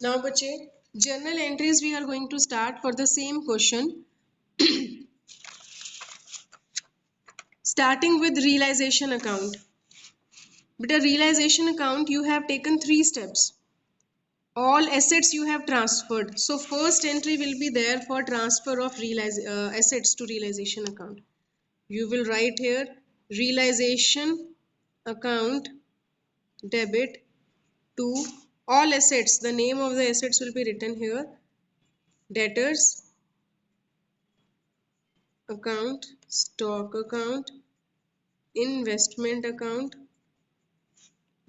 Now बच्चे journal entries we are going to start for the same question. Starting with realization account. But a realization account you have taken 3 steps. All assets you have transferred. So first entry will be there for transfer of assets to realization account. You will write here realization account debit to all assets. The name of the assets will be written here. Debtors account, stock account, investment account,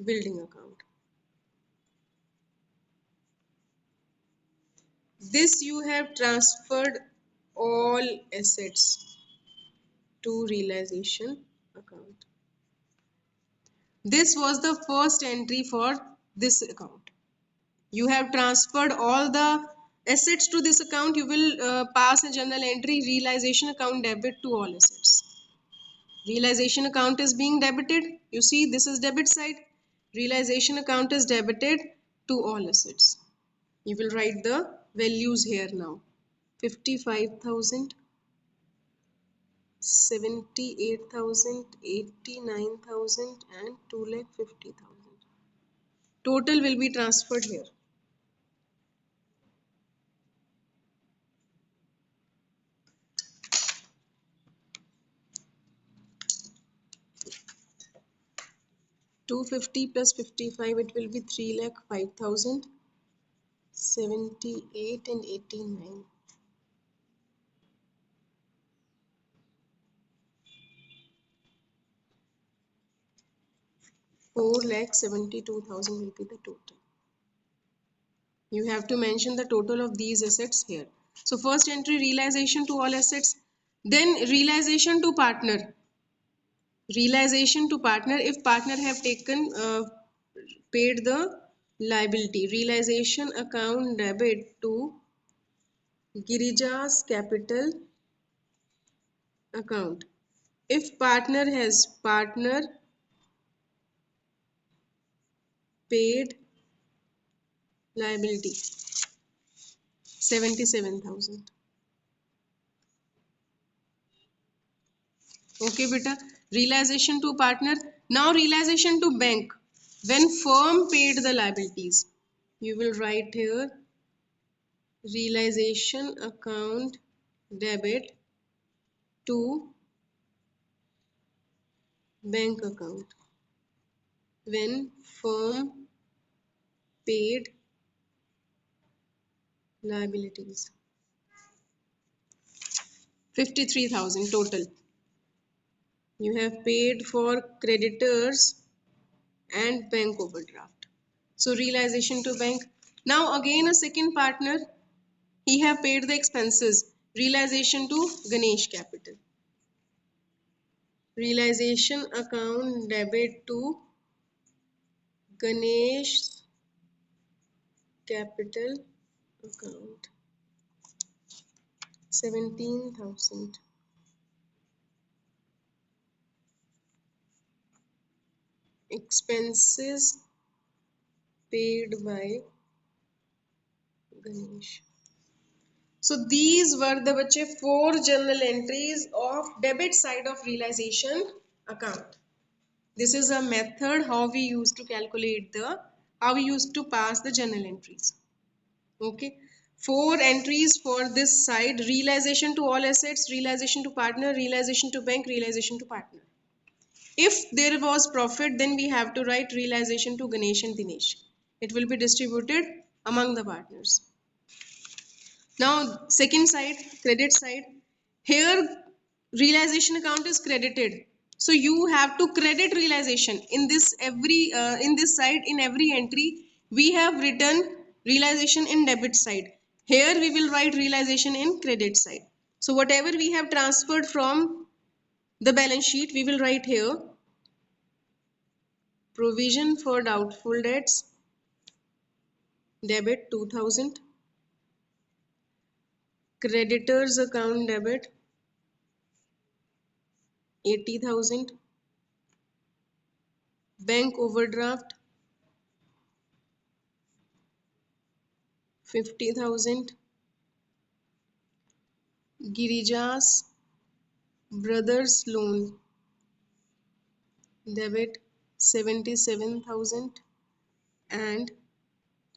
building account. This you have transferred all assets to realization account. This was the first entry for this account. You have transferred all the assets to this account. You will pass a journal entry realization account debit to all assets. Realization account is being debited. You see, this is debit side. Realization account is debited to all assets. You will write the values here now. 55,000, 78,000, 89,000 and 2,50,000. Total will be transferred here. Two 50 plus 55, it will be 3,05,000, 78 and 89. 4,72,000 will be the total. You have to mention the total of these assets here. So first entry realization to all assets, then realization to partner. Realization to partner, if partner have taken paid the liability. Realization account debit to Girija's capital account. If partner has paid liability 77,000. Okay beta, realization to partner. Now realization to bank. When firm paid the liabilities, you will write here realization account debit to bank account. When firm paid liabilities. 53,000 total. You have paid for creditors and bank overdraft. So realization to bank. Now again a second partner, he have paid the expenses. Realization to Ganesh capital. Realization account debit to Ganesh capital account. 17,000. Expenses paid by Ganesh. So these were the bache 4 journal entries of debit side of realization account. This is a method how we used to calculate how we used to pass the journal entries. Okay, 4 entries for this side: realization to all assets, realization to partner, realization to bank, realization to partner. If there was profit, then we have to write realization to Ganesh and Dinesh. It will be distributed among the partners. Now second side, credit side. Here realization account is credited. So you have to credit realization. In this in this side, in every entry, we have written realization in debit side. Here we will write realization in credit side. So whatever we have transferred from the balance sheet, we will write here. Provision for doubtful debts, debit 2,000. Creditors account debit 80,000. Bank overdraft 50,000. Girija's brother's loan, debit 77,000. And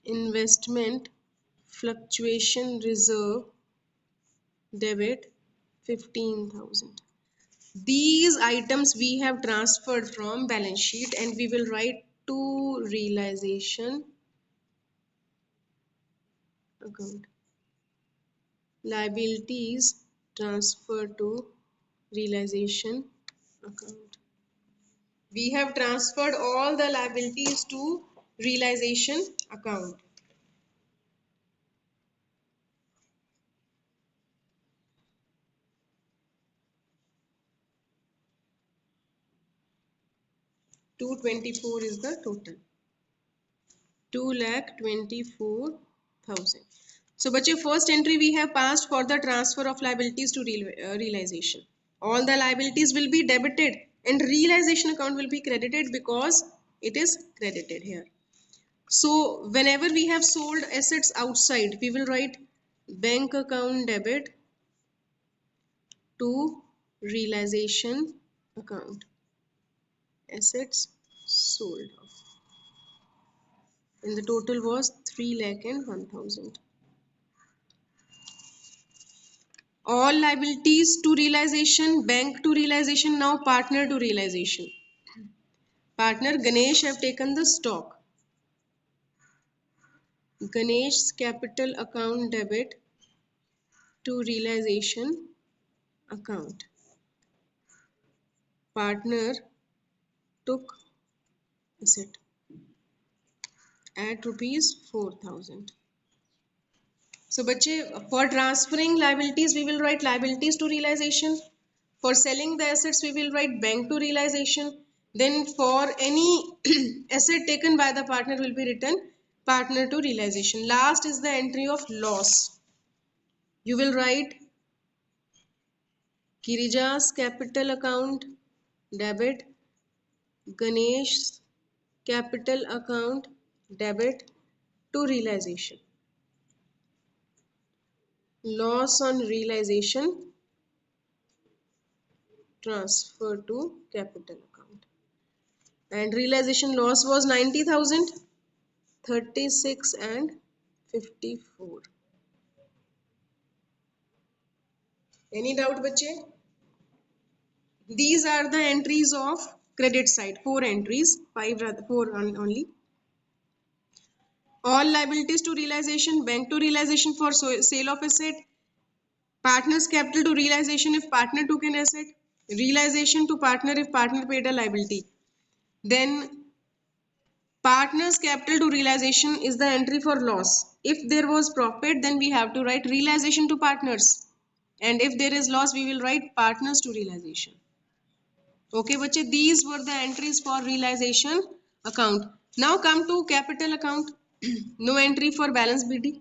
investment fluctuation reserve, debit 15,000. These items we have transferred from balance sheet and we will write to realization account. Liabilities transferred to realization account. We have transferred all the liabilities to realization account. Two 24 is the total. 2,24,000. So, बच्चे first entry we have passed for the transfer of liabilities to realization. All the liabilities will be debited and realization account will be credited because it is credited here. So, whenever we have sold assets outside, we will write bank account debit to realization account. Assets sold. And the total was 3,01,000. All liabilities to realization, bank to realization, now partner to realization. Partner Ganesh have taken the stock. Ganesh's capital account debit to realization account. Partner took asset at rupees 4,000. So, बच्चे, for transferring liabilities, we will write liabilities to realization. For selling the assets, we will write bank to realization. Then for any asset taken by the partner will be written partner to realization. Last is the entry of loss. You will write Girija's capital account debit, Ganesh's capital account debit to realization. Loss on realization transfer to capital account. And realization loss was 90,000, 36 and 54. Any doubt, bache? These are the entries of credit side. 4 entries, 5 rather, 4 only. All liabilities to realization, bank to realization for sale of asset, partner's capital to realization if partner took an asset, realization to partner if partner paid a liability. Then partner's capital to realization is the entry for loss. If there was profit, then we have to write realization to partners. And if there is loss, we will write partners to realization. Okay, bache, these were the entries for realization account. Now come to capital account. No entry for balance BD.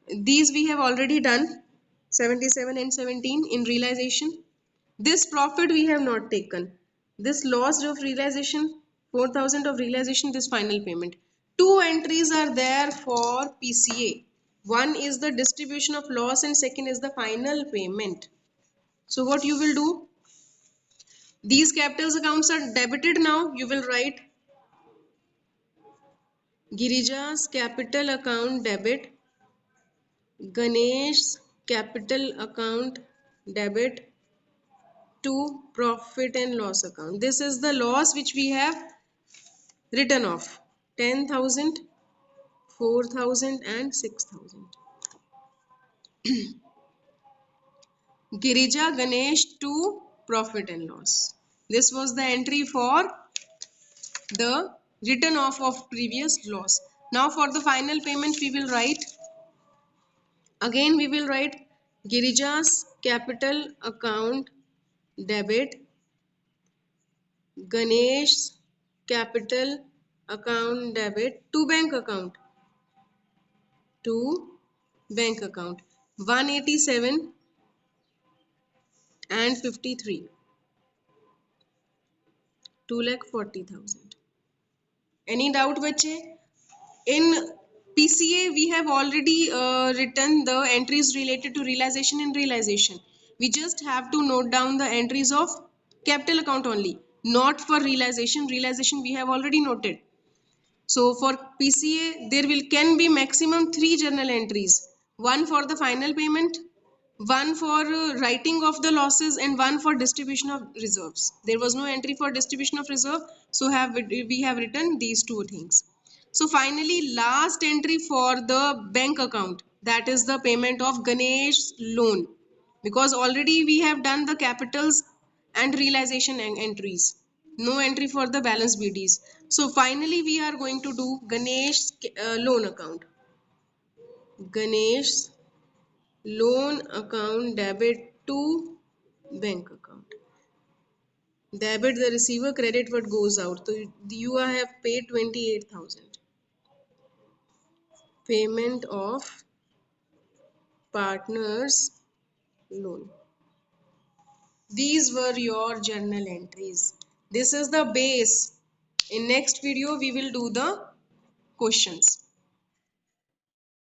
These we have already done, 77 and 17 in realization. This profit we have not taken. This loss of realization, 4,000 of realization, this final payment. Two entries are there for PCA. One is the distribution of loss and second is the final payment. So what you will do? These capitals accounts are debited now. You will write Girija's capital account debit, Ganesh's capital account debit to profit and loss account. This is the loss which we have written off. 10,000, 4,000 and 6,000. Girija Ganesh to profit and loss. This was the entry for the written off of previous loss. Now for the final payment we will write, again we will write Girija's capital account debit, Ganesh's capital account debit to bank account, to bank account, 187 and 53, 2,40,000. Any doubt, bache? In PCA, we have already written the entries related to realization and realization. We just have to note down the entries of capital account only, not for realization. Realization we have already noted. So for PCA, there will can be maximum 3 journal entries. One for the final payment, one for writing of the losses, and one for distribution of reserves. There was no entry for distribution of reserve, so we have written these two things. So finally, last entry for the bank account, that is the payment of Ganesh's loan, because already we have done the capitals and realization entries. No entry for the balance BDs. So finally, we are going to do Ganesh's loan account. Ganesh's loan account debit to bank account. Debit the receiver, credit what goes out. So you have paid 28,000. Payment of partner's loan. These were your journal entries. This is the base. In next video, we will do the questions.